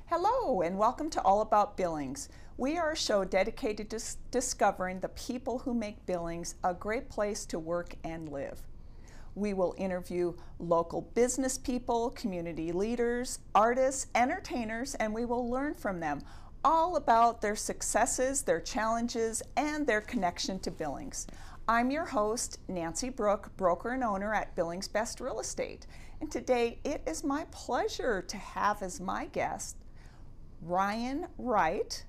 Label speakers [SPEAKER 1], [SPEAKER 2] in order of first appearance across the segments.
[SPEAKER 1] Hello, and welcome to All About Billings. We are a show dedicated to discovering the people who make Billings a great place to work and live. We will interview local business people, community leaders, artists, entertainers, and we will learn from them all about their successes, their challenges, and their connection to Billings. I'm your host, Nancy Brook, broker and owner at Billings Best Real Estate. And today it is my pleasure to have as my guest Ryan Wright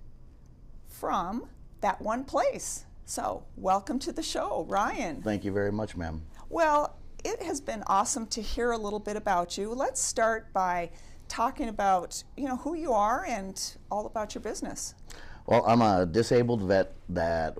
[SPEAKER 1] from That One Place. So, welcome to the show, Ryan.
[SPEAKER 2] Thank you very much, ma'am.
[SPEAKER 1] Well, it has been awesome to hear a little bit about you. Let's start by talking about, who you are and all about your business.
[SPEAKER 2] Well, I'm a disabled vet that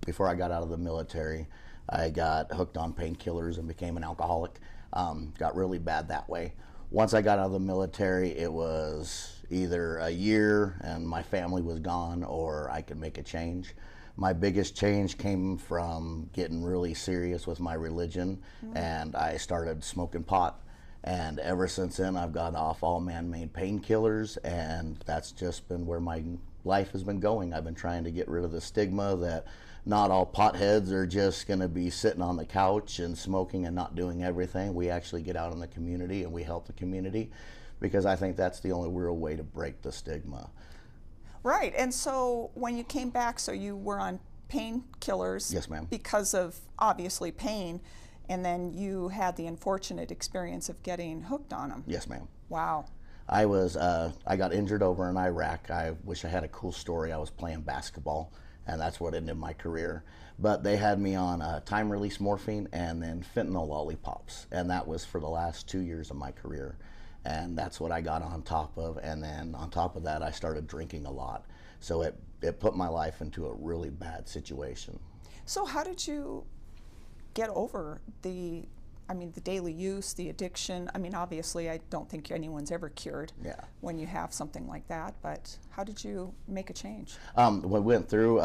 [SPEAKER 2] before I got out of the military, I got hooked on painkillers and became an alcoholic. Got really bad that way. Once I got out of the military, it was either a year and my family was gone or I could make a change. My biggest change came from getting really serious with my religion, and I started smoking pot. And ever since then, I've got off all man-made painkillers, and that's just been where my life has been going. I've been trying to get rid of the stigma that not all potheads are just going to be sitting on the couch and smoking and not doing everything. We actually get out in the community and we help the community, because I think that's the only real way to break the stigma.
[SPEAKER 1] Right, and so when you came back, so you were on painkillers.
[SPEAKER 2] Yes, ma'am.
[SPEAKER 1] Because of, obviously, pain, and then you had the unfortunate experience of getting hooked on them.
[SPEAKER 2] Yes, ma'am.
[SPEAKER 1] Wow.
[SPEAKER 2] I got injured over in Iraq. I wish I had a cool story. I was playing basketball, and that's what ended my career. But they had me on time-release morphine and then fentanyl lollipops, and that was for the last 2 years of my career. And that's what I got on top of, and then on top of that, I started drinking a lot. So it put my life into a really bad situation.
[SPEAKER 1] So how did you get over the daily use, the addiction? Obviously, I don't think anyone's ever cured when you have something like that, but how did you make a change?
[SPEAKER 2] We went through,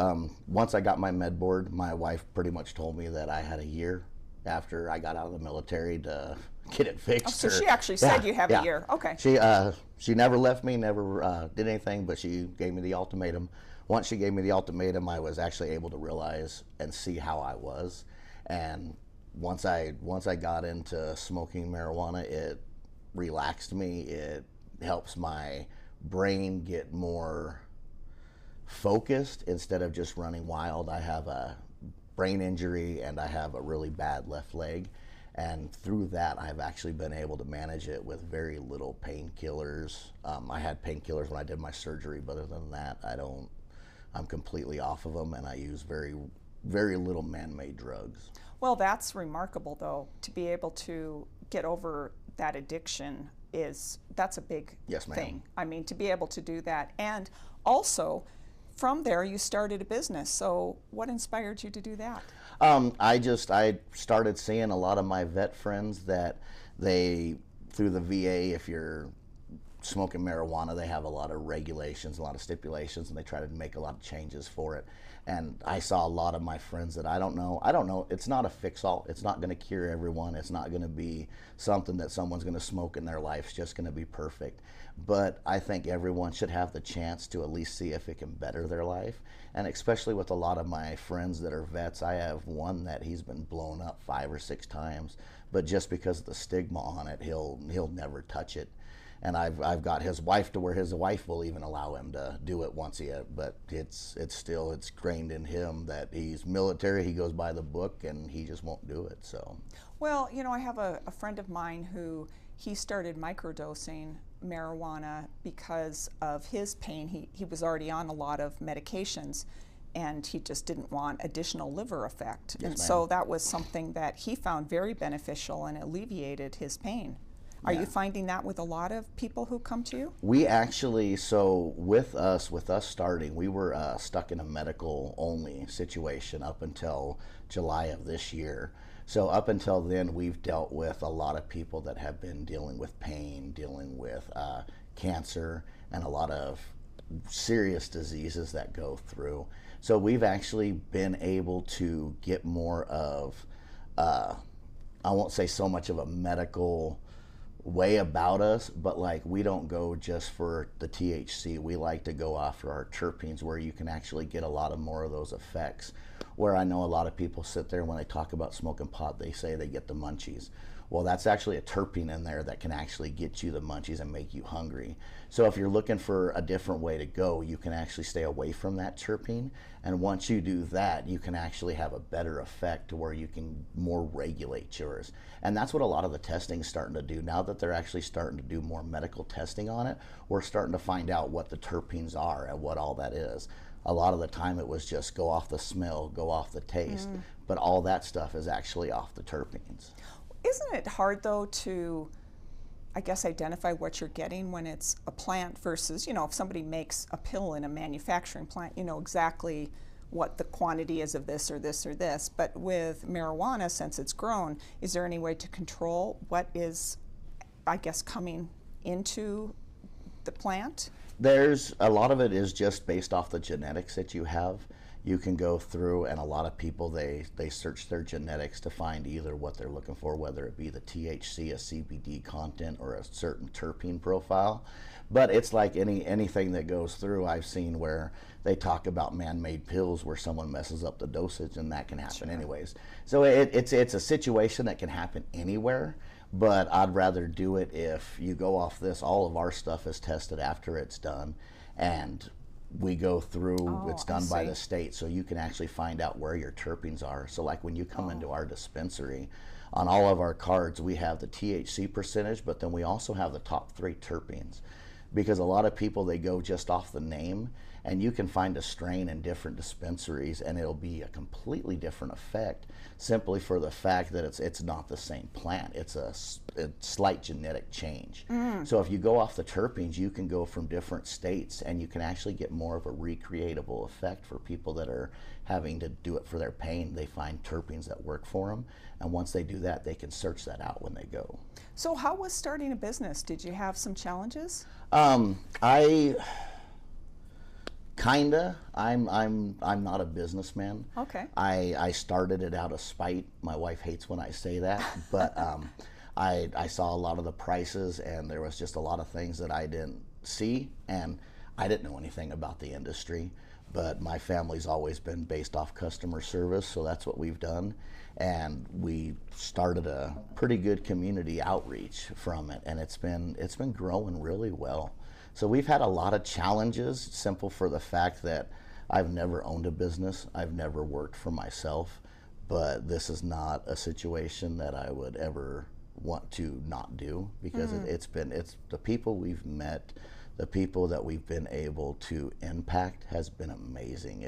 [SPEAKER 2] once I got my med board, my wife pretty much told me that I had a year after I got out of the military to get it fixed.
[SPEAKER 1] Oh, so she actually said you have a year. Okay.
[SPEAKER 2] She never left me, never did anything, but she gave me the ultimatum. Once she gave me the ultimatum, I was actually able to realize and see how I was. And once I got into smoking marijuana, it relaxed me. It helps my brain get more focused instead of just running wild. I have a brain injury and I have a really bad left leg, and through that I've actually been able to manage it with very little painkillers. I had painkillers when I did my surgery, but other than that, I'm completely off of them, and I use very little man-made drugs.
[SPEAKER 1] Well, that's remarkable, though, to be able to get over that addiction. That's a big thing. To be able to do that. And also, from there, you started a business. So what inspired you to do that?
[SPEAKER 2] I started seeing a lot of my vet friends that through the VA, if you're smoking marijuana, they have a lot of regulations, a lot of stipulations, and they try to make a lot of changes for it. And I saw a lot of my friends that I don't know, it's not a fix-all. It's not going to cure everyone. It's not going to be something that someone's going to smoke in their life. It's just going to be perfect. But I think everyone should have the chance to at least see if it can better their life. And especially with a lot of my friends that are vets, I have one that he's been blown up 5 or 6 times, but just because of the stigma on it, he'll never touch it. And I've got his wife to where his wife will even allow him to do it once but it's ingrained in him that he's military, he goes by the book, and he just won't do it. So,
[SPEAKER 1] well, I have a friend of mine who he started microdosing marijuana because of his pain. He was already on a lot of medications, and he just didn't want additional liver effect.
[SPEAKER 2] Yes,
[SPEAKER 1] and so that was something that he found very beneficial and alleviated his pain. Are you finding that with a lot of people who come to you?
[SPEAKER 2] We actually, so with us starting, we were stuck in a medical only situation up until July of this year. So up until then, we've dealt with a lot of people that have been dealing with pain, dealing with cancer, and a lot of serious diseases that go through. So we've actually been able to get more of, I won't say so much of a medical way about us, but like we don't go just for the THC. We like to go after our terpenes where you can actually get a lot of more of those effects. Where I know a lot of people sit there when they talk about smoking pot, they say they get the munchies. Well, that's actually a terpene in there that can actually get you the munchies and make you hungry. So if you're looking for a different way to go, you can actually stay away from that terpene. And once you do that, you can actually have a better effect to where you can more regulate yours. And that's what a lot of the testing is starting to do. Now that they're actually starting to do more medical testing on it, we're starting to find out what the terpenes are and what all that is. A lot of the time it was just go off the smell, go off the taste, but all that stuff is actually off the terpenes.
[SPEAKER 1] Isn't it hard though to, I guess, identify what you're getting when it's a plant versus, if somebody makes a pill in a manufacturing plant, you know exactly what the quantity is of this or this or this. But with marijuana, since it's grown, is there any way to control what is, I guess, coming into the plant?
[SPEAKER 2] There's a lot of it is just based off the genetics that you have. You can go through, and a lot of people, they search their genetics to find either what they're looking for, whether it be the THC, a CBD content, or a certain terpene profile. But it's like anything that goes through, I've seen where they talk about man-made pills where someone messes up the dosage, and that can happen anyways. So it's a situation that can happen anywhere. But I'd rather do it if you go off this. All of our stuff is tested after it's done, and we go through, it's done by the state, so you can actually find out where your terpenes are. So like when you come into our dispensary, on all of our cards we have the THC percentage, but then we also have the top 3 terpenes. Because a lot of people, they go just off the name, and you can find a strain in different dispensaries and it'll be a completely different effect simply for the fact that it's not the same plant. It's a slight genetic change. So if you go off the terpenes, you can go from different states and you can actually get more of a recreatable effect for people that are having to do it for their pain. They find terpenes that work for them, and once they do that, they can search that out when they go.
[SPEAKER 1] So how was starting a business? Did you have some challenges? I'm not a businessman. Okay.
[SPEAKER 2] I started it out of spite. My wife hates when I say that, but I saw a lot of the prices, and there was just a lot of things that I didn't see, and I didn't know anything about the industry. But my family's always been based off customer service, so that's what we've done. And we started a pretty good community outreach from it, and it's been growing really well. So we've had a lot of challenges, simple for the fact that I've never owned a business. I've never worked for myself, but this is not a situation that I would ever want to not do, because it's the people we've met, the people that we've been able to impact has been amazing.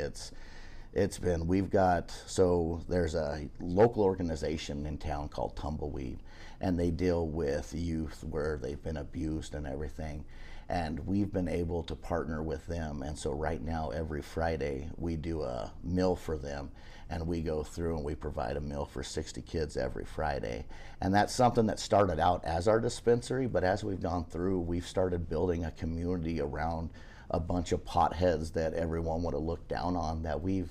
[SPEAKER 2] So there's a local organization in town called Tumbleweed, and they deal with youth where they've been abused and everything. And we've been able to partner with them. And so right now, every Friday, we do a meal for them. And we go through and we provide a meal for 60 kids every Friday. And that's something that started out as our dispensary, but as we've gone through, we've started building a community around a bunch of potheads that everyone would have looked down on, that we've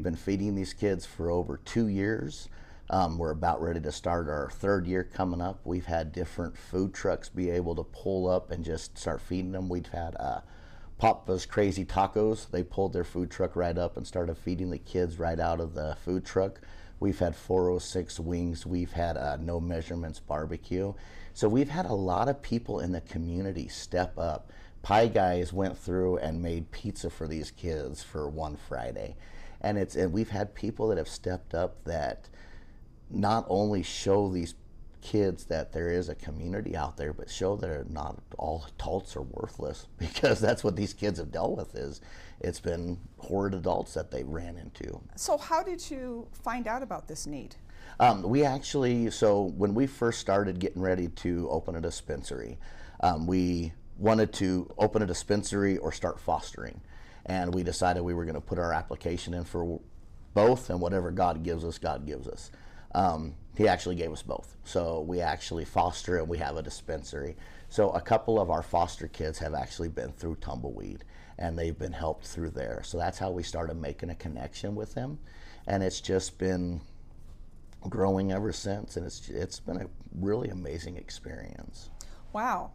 [SPEAKER 2] been feeding these kids for over 2 years. We're about ready to start our 3rd year coming up. We've had different food trucks be able to pull up and just start feeding them. We've had Papa's Crazy Tacos. They pulled their food truck right up and started feeding the kids right out of the food truck. We've had 406 Wings. We've had No Measurements Barbecue. So we've had a lot of people in the community step up. Pie Guys went through and made pizza for these kids for one Friday. And we've had people that have stepped up that not only show these kids that there is a community out there, but show that not all adults are worthless, because that's what these kids have dealt with. It's been horrid adults that they ran into.
[SPEAKER 1] So how did you find out about this need?
[SPEAKER 2] So when we first started getting ready to open a dispensary, we wanted to open a dispensary or start fostering, and we decided we were going to put our application in for both, and whatever God gives us, God gives us. He actually gave us both. So we actually foster and we have a dispensary. So a couple of our foster kids have actually been through Tumbleweed, and they've been helped through there. So that's how we started making a connection with them. And it's just been growing ever since, and it's been a really amazing experience.
[SPEAKER 1] Wow.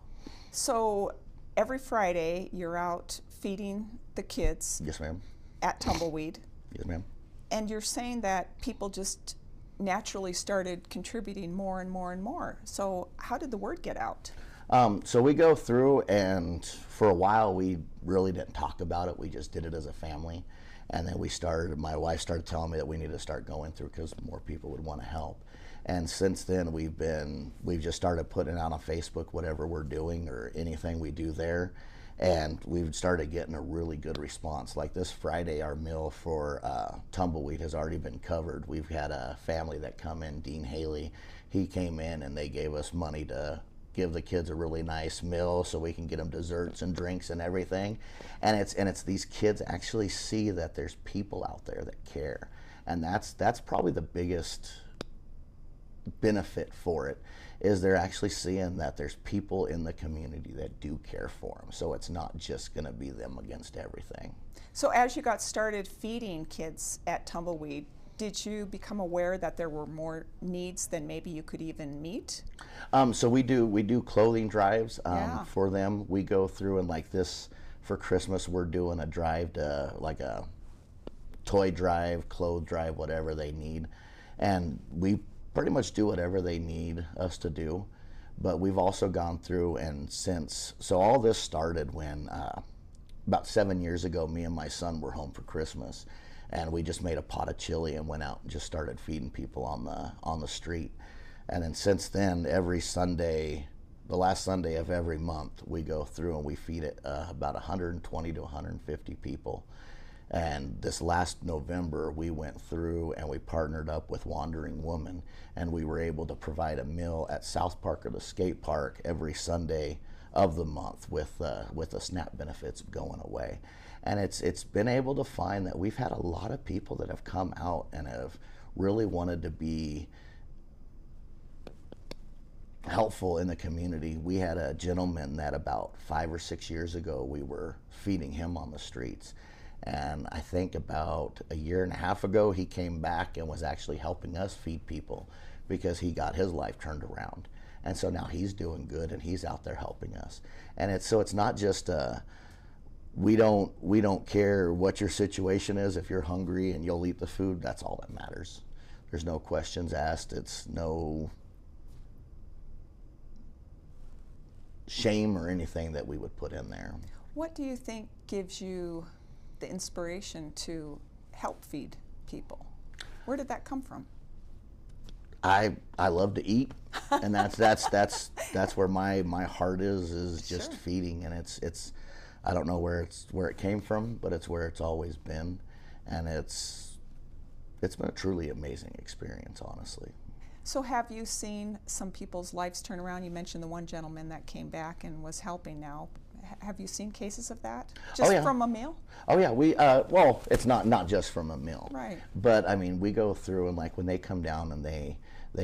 [SPEAKER 1] So every Friday you're out feeding the kids
[SPEAKER 2] Yes, ma'am.
[SPEAKER 1] at Tumbleweed,
[SPEAKER 2] Yes, ma'am.
[SPEAKER 1] and you're saying that people just naturally started contributing more and more and more. So how did the word get out?
[SPEAKER 2] So we go through, and for a while we really didn't talk about it. We just did it as a family, and then my wife started telling me that we need to start going through because more people would want to help. And since then we've just started putting out on Facebook whatever we're doing or anything we do there, and we've started getting a really good response. Like this Friday, our meal for Tumbleweed has already been covered. We've had a family that come in, Dean Haley. He came in and they gave us money to give the kids a really nice meal so we can get them desserts and drinks and everything. And it's these kids actually see that there's people out there that care, and that's probably the biggest benefit for it, is they're actually seeing that there's people in the community that do care for them. So it's not just going to be them against everything.
[SPEAKER 1] So as you got started feeding kids at Tumbleweed, did you become aware that there were more needs than maybe you could even meet?
[SPEAKER 2] So we do clothing drives
[SPEAKER 1] Yeah.
[SPEAKER 2] for them. We go through, and like this for Christmas, we're doing a drive to like a toy drive, clothes drive, whatever they need, and we pretty much do whatever they need us to do. But we've also gone through, and so all this started when about 7 years ago, me and my son were home for Christmas, and we just made a pot of chili and went out and just started feeding people on the street. And then since then, every Sunday, the last Sunday of every month, we go through and we feed it about 120 to 150 people. And this last November, we went through and we partnered up with Wandering Woman, and we were able to provide a meal at South Park or the skate park every Sunday of the month with the SNAP benefits going away. And it's been able to find that we've had a lot of people that have come out and have really wanted to be helpful in the community. We had a gentleman that about 5 or 6 years ago, we were feeding him on the streets. And I think about a year and a half ago, he came back and was actually helping us feed people because he got his life turned around. And so now he's doing good and he's out there helping us. And it's not just we don't care what your situation is. If you're hungry and you'll eat the food, that's all that matters. There's no questions asked. It's no shame or anything that we would put in there.
[SPEAKER 1] What do you think gives you the inspiration to help feed people? Where did that come from?
[SPEAKER 2] I love to eat, and that's where my heart is just
[SPEAKER 1] Sure.
[SPEAKER 2] feeding, and it's I don't know where it came from, but it's where it's always been, and it's been a truly amazing experience, honestly.
[SPEAKER 1] So have you seen some people's lives turn around? You mentioned the one gentleman that came back and was helping now. Have you seen cases of that? Just
[SPEAKER 2] yeah.
[SPEAKER 1] from a meal?
[SPEAKER 2] Oh yeah, we well, it's not just from a meal,
[SPEAKER 1] Right.
[SPEAKER 2] but I mean, we go through, and like when they come down and they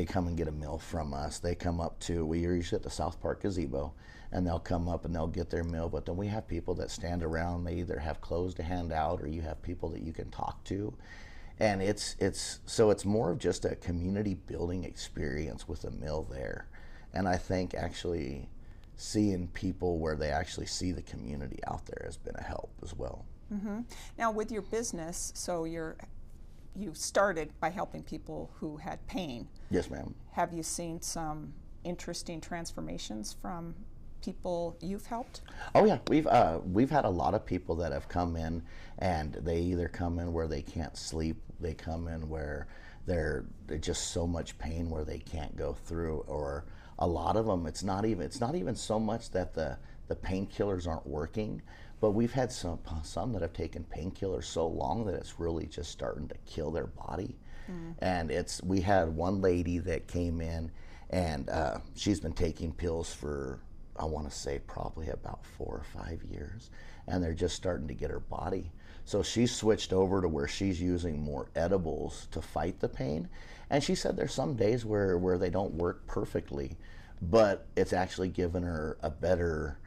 [SPEAKER 2] come and get a meal from us, they come up to, we usually at the South Park gazebo, and they'll come up and they'll get their meal. But then we have people that stand around. They either have clothes to hand out, or you have people that you can talk to, and it's more of just a community building experience with a meal there. And I think actually seeing people where they actually see the community out there has been a help as well.
[SPEAKER 1] Mm-hmm. Now with your business, so you started by helping people who had pain.
[SPEAKER 2] Yes, ma'am.
[SPEAKER 1] Have you seen some interesting transformations from people you've helped?
[SPEAKER 2] Oh yeah, we've had a lot of people that have come in, and they either come in where they can't sleep, they come in where they're just so much pain where they can't go through, or a lot of them it's not even so much that the painkillers aren't working, but we've had some that have taken painkillers so long that it's really just starting to kill their body. And we had one lady that came in, and she's been taking pills for, I want to say, probably about 4 or 5 years, and they're just starting to get her body. So she switched over to where she's using more edibles to fight the pain, and she said there's some days where they don't work perfectly, but it's actually given her a better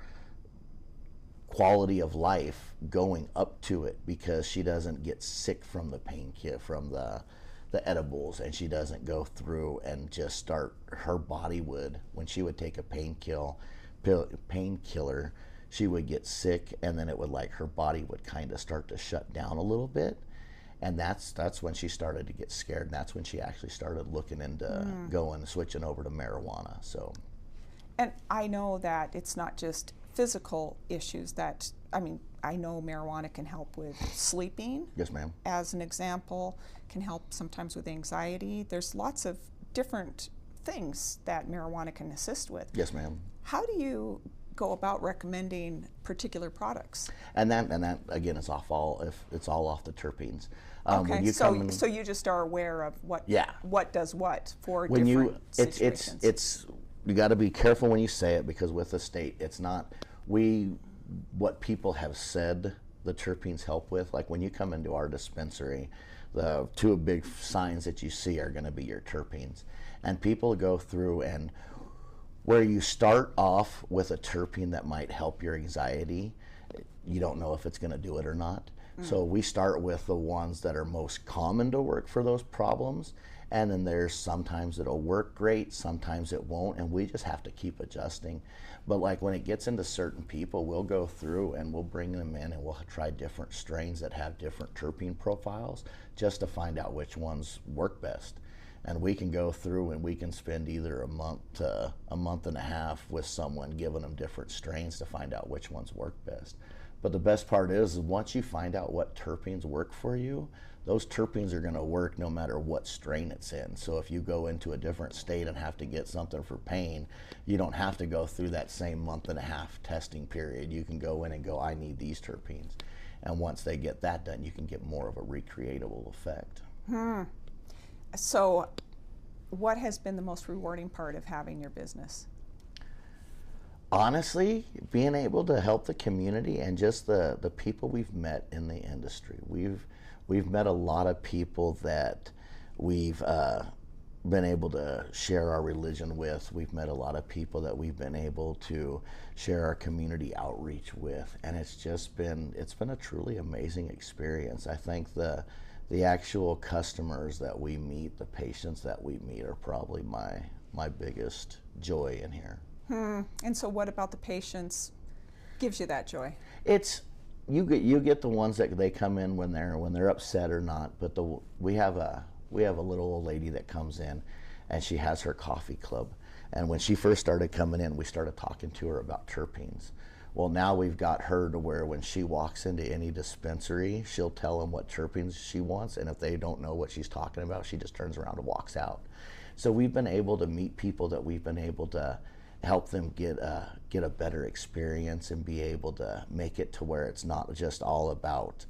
[SPEAKER 2] quality of life going up to it, because she doesn't get sick from the pain from the edibles, and she doesn't go through and just start, her body would, when she would take a painkiller, she would get sick, and then it would, like, her body would kind of start to shut down a little bit. And that's when she started to get scared, and that's when she actually started looking into switching over to marijuana. So,
[SPEAKER 1] and I know that it's not just physical issues that, I mean, I know marijuana can help with sleeping.
[SPEAKER 2] Yes, ma'am.
[SPEAKER 1] As an example, can help sometimes with anxiety. There's lots of different things that marijuana can assist with.
[SPEAKER 2] Yes, ma'am.
[SPEAKER 1] How do you go about recommending particular products?
[SPEAKER 2] And that again, it's all off the terpenes.
[SPEAKER 1] Okay, so you just are aware of what does what for
[SPEAKER 2] when
[SPEAKER 1] different situations.
[SPEAKER 2] It's you got to be careful when you say it, because with the state, it's not what people have said the terpenes help with. Like when you come into our dispensary, the two big signs that you see are going to be your terpenes, and people go through, and where you start off with a terpene that might help your anxiety, you don't know if it's going to do it or not. So we start with the ones that are most common to work for those problems, and then there's sometimes it'll work great, sometimes it won't, and we just have to keep adjusting. But like when it gets into certain people, we'll go through and we'll bring them in, and we'll try different strains that have different terpene profiles just to find out which ones work best. And we can go through and we can spend either a month to a month and a half with someone, giving them different strains to find out which ones work best. But the best part is once you find out what terpenes work for you, those terpenes are going to work no matter what strain it's in. So if you go into a different state and have to get something for pain, you don't have to go through that same month and a half testing period. You can go in and go, I need these terpenes. And once they get that done, you can get more of a recreatable effect.
[SPEAKER 1] So what has been the most rewarding part of having your business?
[SPEAKER 2] Honestly, being able to help the community and just the people we've met in the industry. We've met a lot of people that we've been able to share our religion with. We've met a lot of people that we've been able to share our community outreach with, and it's been a truly amazing experience. I think the actual customers that we meet, the patients that we meet, are probably my biggest joy in here.
[SPEAKER 1] And so what about the patients gives you that joy?
[SPEAKER 2] It's you get the ones that they come in when they're upset or not, but we have a little old lady that comes in, and she has her coffee club, and when she first started coming in, we started talking to her about terpenes. Well, now we've got her to where when she walks into any dispensary, she'll tell them what terpenes she wants, and if they don't know what she's talking about, she just turns around and walks out. So we've been able to meet people that we've been able to help them get a better experience and be able to make it to where it's not just all about,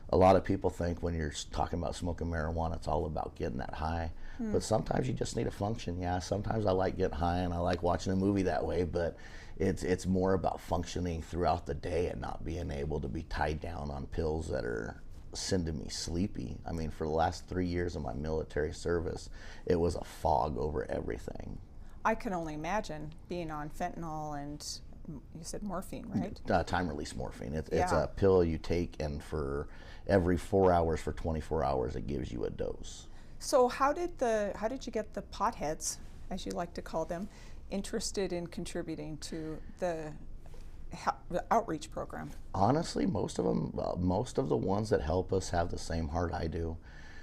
[SPEAKER 2] a lot of people think when you're talking about smoking marijuana, it's all about getting that high. But sometimes you just need to function. Yeah, sometimes I like getting high and I like watching a movie that way, but it's more about functioning throughout the day and not being able to be tied down on pills that are sending me sleepy. I mean, for the last 3 years of my military service, it was a fog over everything.
[SPEAKER 1] I can only imagine being on fentanyl and you said morphine, right?
[SPEAKER 2] Time-release morphine. It's a pill you take, and for every 4 hours for 24 hours, it gives you a dose.
[SPEAKER 1] So how did you get the potheads, as you like to call them, interested in contributing to the outreach program?
[SPEAKER 2] Honestly, most of the ones that help us have the same heart I do.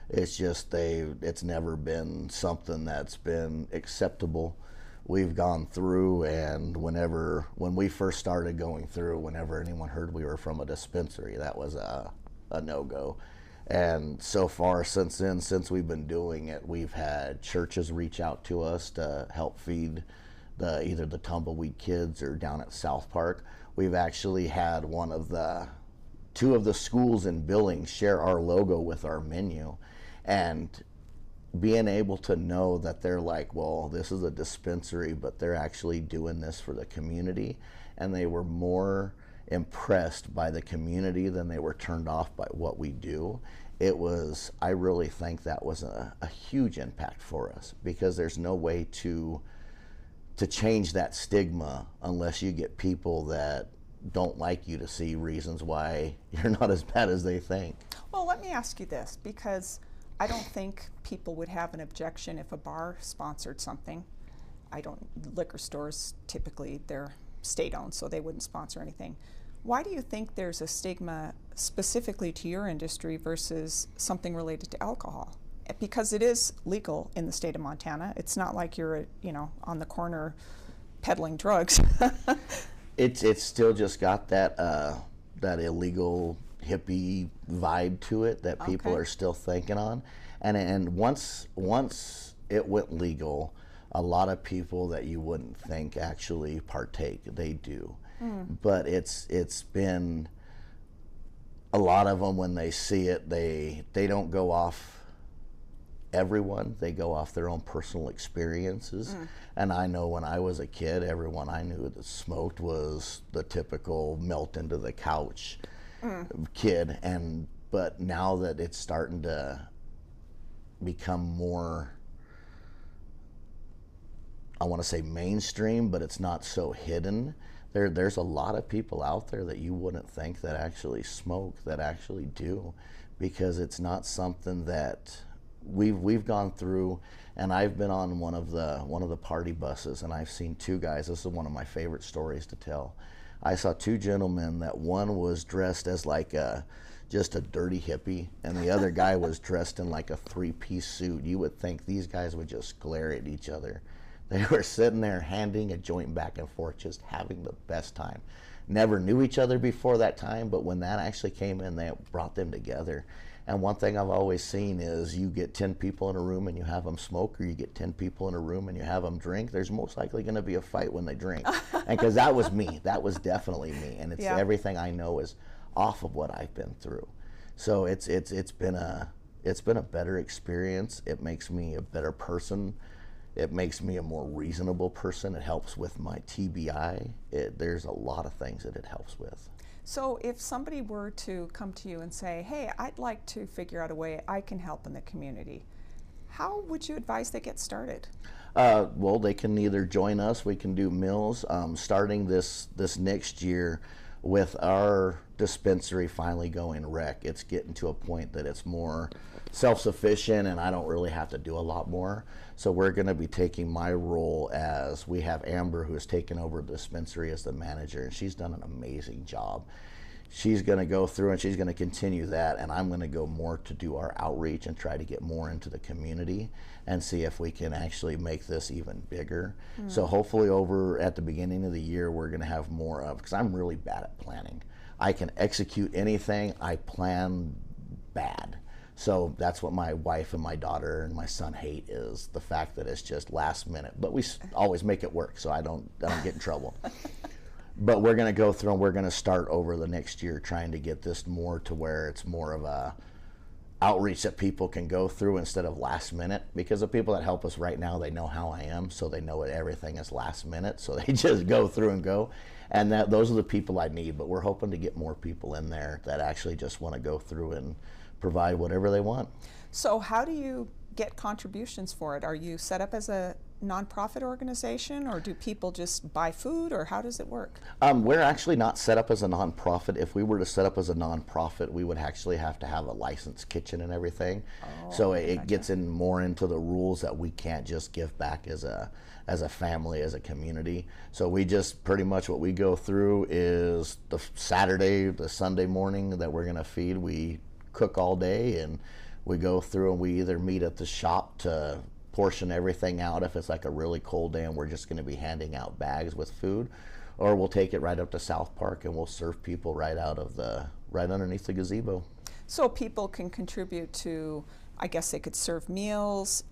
[SPEAKER 2] It's just it's never been something that's been acceptable. We've gone through, and when we first started going through, whenever anyone heard we were from a dispensary, that was a no-go. And so far since then, since we've been doing it, we've had churches reach out to us to help feed either the tumbleweed kids, or down at South Park. We've actually had two of the schools in Billings share our logo with our menu, and being able to know that they're like, well, this is a dispensary, but they're actually doing this for the community, and they were more impressed by the community than they were turned off by what we do. I really think that was a huge impact for us, because there's no way to change that stigma unless you get people that don't like you to see reasons why you're not as bad as they think.
[SPEAKER 1] Well, let me ask you this, because I don't think people would have an objection if a bar sponsored something. Liquor stores, typically, they're state-owned, so they wouldn't sponsor anything. Why do you think there's a stigma specifically to your industry versus something related to alcohol? Because it is legal in the state of Montana. It's not like you're, on the corner peddling drugs.
[SPEAKER 2] It's still just got that that illegal hippie vibe to it that people are still thinking on, and once it went legal, a lot of people that you wouldn't think actually partake. They do, but it's been a lot of them when they see it, they don't go off everyone, they go off their own personal experiences. And I know when I was a kid, everyone I knew that smoked was the typical melt into the couch kid, but now that it's starting to become more, I want to say mainstream, but it's not so hidden. There's a lot of people out there that you wouldn't think that actually smoke, that actually do, because it's not something that we've gone through. And I've been on one of the party buses, and I've seen two guys. This is one of my favorite stories to tell. I saw two gentlemen that one was dressed as like just a dirty hippie, and the other guy was dressed in like a three-piece suit. You would think these guys would just glare at each other. They were sitting there handing a joint back and forth, just having the best time. Never knew each other before that time, but when that actually came in, they brought them together. And one thing I've always seen is you get 10 people in a room and you have them smoke, or you get 10 people in a room and you have them drink, there's most likely going to be a fight when they drink. And because that was me. That was definitely me. And it's everything I know is off of what I've been through. So it's been a better experience. It makes me a better person. It makes me a more reasonable person. It helps with my TBI. There's a lot of things that it helps with.
[SPEAKER 1] So if somebody were to come to you and say, hey, I'd like to figure out a way I can help in the community, how would you advise they get started?
[SPEAKER 2] Well, they can either join us. We can do meals. Starting this next year, with our dispensary finally going rec, it's getting to a point that it's more self-sufficient and I don't really have to do a lot more. So we're going to be taking my role, as we have Amber, who has taken over the dispensary as the manager, and she's done an amazing job. She's going to go through and she's going to continue that, and I'm going to go more to do our outreach and try to get more into the community and see if we can actually make this even bigger. So hopefully over at the beginning of the year, we're going to have more of, because I'm really bad at planning. I can execute anything, I plan bad. So that's what my wife and my daughter and my son hate, is the fact that it's just last minute. But we always make it work, so I don't get in trouble. But we're going to go through and we're going to start over the next year trying to get this more to where it's more of a outreach that people can go through instead of last minute. Because the people that help us right now, they know how I am, so they know that everything is last minute. So they just go through and go. And those are the people I need. But we're hoping to get more people in there that actually just want to go through and provide whatever they want. So
[SPEAKER 1] how do you get contributions for it? Are you set up as a nonprofit organization, or do people just buy food, or how does it work?
[SPEAKER 2] We're actually not set up as a nonprofit. If we were to set up as a nonprofit, we would actually have to have a licensed kitchen and everything. So it gets in more into the rules that we can't just give back as a family, as a community. So we just pretty much, what we go through is the Sunday morning that we're going to feed. We cook all day, and we go through and we either meet at the shop to portion everything out if it's like a really cold day and we're just going to be handing out bags with food, or we'll take it right up to South Park and we'll serve people right underneath the gazebo. So
[SPEAKER 1] people can contribute to, I guess they could serve meals,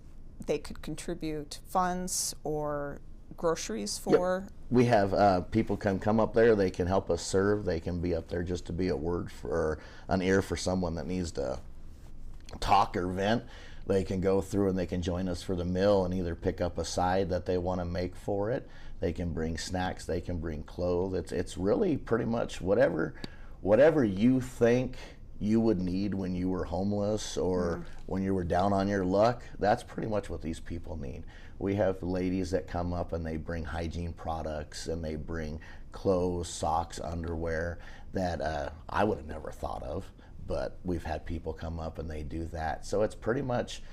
[SPEAKER 1] they could contribute funds or groceries for. Yep.
[SPEAKER 2] We have people can come up there, they can help us serve, they can be up there just to be a word for an ear for someone that needs to talk or vent. They can go through and they can join us for the meal and either pick up a side that they want to make for it. They can bring snacks, they can bring clothes. It's really pretty much whatever you think you would need when you were homeless or when you were down on your luck. That's pretty much what these people need. We have ladies that come up and they bring hygiene products and they bring clothes, socks, underwear that I would have never thought of. but we've had people come up and they do that. So it's pretty much,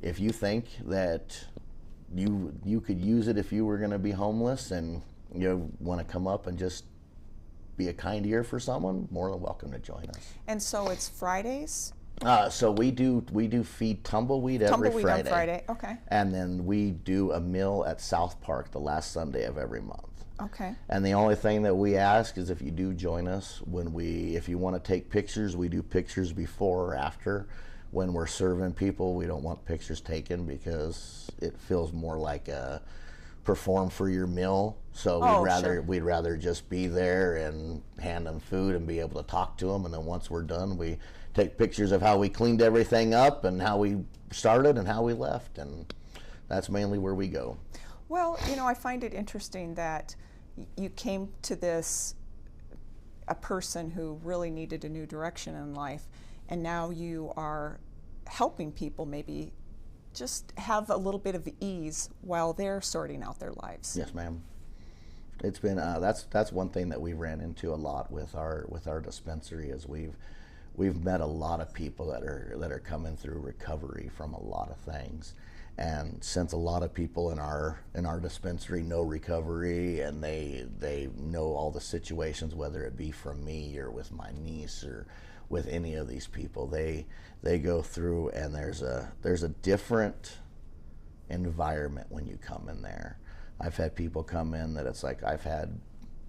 [SPEAKER 2] if you think that you could use it if you were going to be homeless and you want to come up and just be a kind ear for someone, more than welcome to join us.
[SPEAKER 1] And so it's Fridays?
[SPEAKER 2] So we do feed tumbleweed every Friday.
[SPEAKER 1] On Friday, okay.
[SPEAKER 2] And then we do a meal at South Park the last Sunday of every month.
[SPEAKER 1] Okay.
[SPEAKER 2] And the only thing that we ask is if you do join us, if you want to take pictures, we do pictures before or after. When we're serving people, we don't want pictures taken because it feels more like a perform for your meal. So we'd rather just be there and hand them food and be able to talk to them. And then once we're done, we take pictures of how we cleaned everything up and how we started and how we left. And that's mainly where we go.
[SPEAKER 1] Well, I find it interesting that you came to this, a person who really needed a new direction in life, and now you are helping people maybe just have a little bit of ease while they're sorting out their lives.
[SPEAKER 2] Yes, ma'am. It's been that's one thing that we ran into a lot with our dispensary is we've met a lot of people that are coming through recovery from a lot of things. And since a lot of people in our dispensary know recovery and they know all the situations, whether it be from me or with my niece or with any of these people, they go through, and there's a different environment when you come in there. I've had people come in that it's like I've had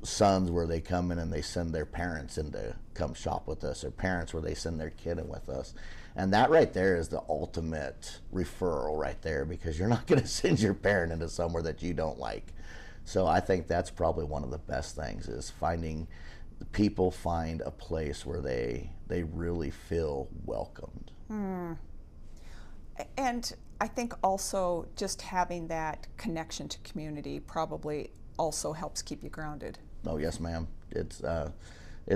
[SPEAKER 2] sons where they come in and they send their parents in to come shop with us, or parents where they send their kid in with us. And that right there is the ultimate referral right there, because you're not going to send your parent into somewhere that you don't like. So I think that's probably one of the best things, is finding people find a place where they really feel welcomed.
[SPEAKER 1] And I think also just having that connection to community probably also helps keep you grounded.
[SPEAKER 2] Oh yes, ma'am. It's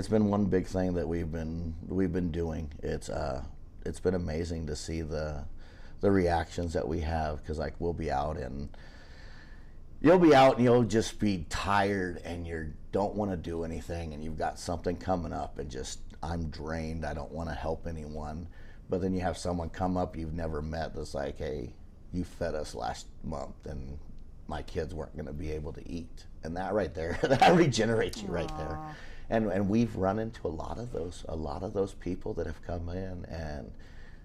[SPEAKER 2] been one big thing that we've been doing. It's been amazing to see the reactions that we have, because like we'll be out and you'll be out and you'll just be tired and you don't want to do anything and you've got something coming up and just, I'm drained, I don't want to help anyone. But then you have someone come up you've never met that's like, hey, you fed us last month and my kids weren't going to be able to eat. And that right there, that regenerates you right there. And we've run into a lot of those people that have come in and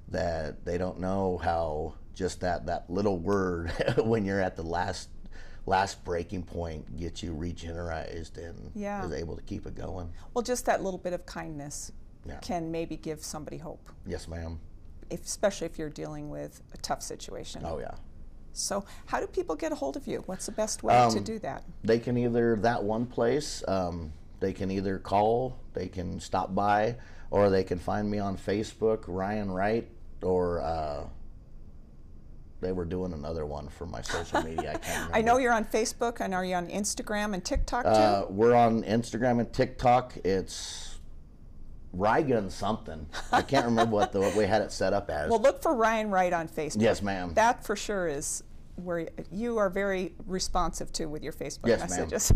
[SPEAKER 2] that they don't know how just that little word when you're at the last breaking point gets you regenerized and is able to keep it going.
[SPEAKER 1] Well, just that little bit of kindness can maybe give somebody hope.
[SPEAKER 2] Yes, ma'am.
[SPEAKER 1] Especially if you're dealing with a tough situation.
[SPEAKER 2] Oh, yeah.
[SPEAKER 1] So how do people get a hold of you? What's the best way to do that?
[SPEAKER 2] They can either, that one place, they can either call, they can stop by, or they can find me on Facebook, Ryan Wright, or they were doing another one for my social media. I can't remember.
[SPEAKER 1] I know you're on Facebook, and are you on Instagram and TikTok too?
[SPEAKER 2] We're on Instagram and TikTok. It's Rygun something. I can't remember what we had it set up as.
[SPEAKER 1] Well, look for Ryan Wright on Facebook.
[SPEAKER 2] Yes, ma'am.
[SPEAKER 1] That for sure is where you are very responsive to with your Facebook messages.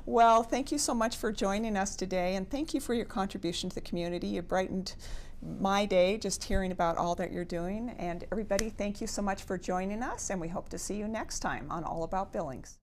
[SPEAKER 1] Well, thank you so much for joining us today, and thank you for your contribution to the community. You brightened my day just hearing about all that you're doing. And everybody, thank you so much for joining us, and we hope to see you next time on All About Billings.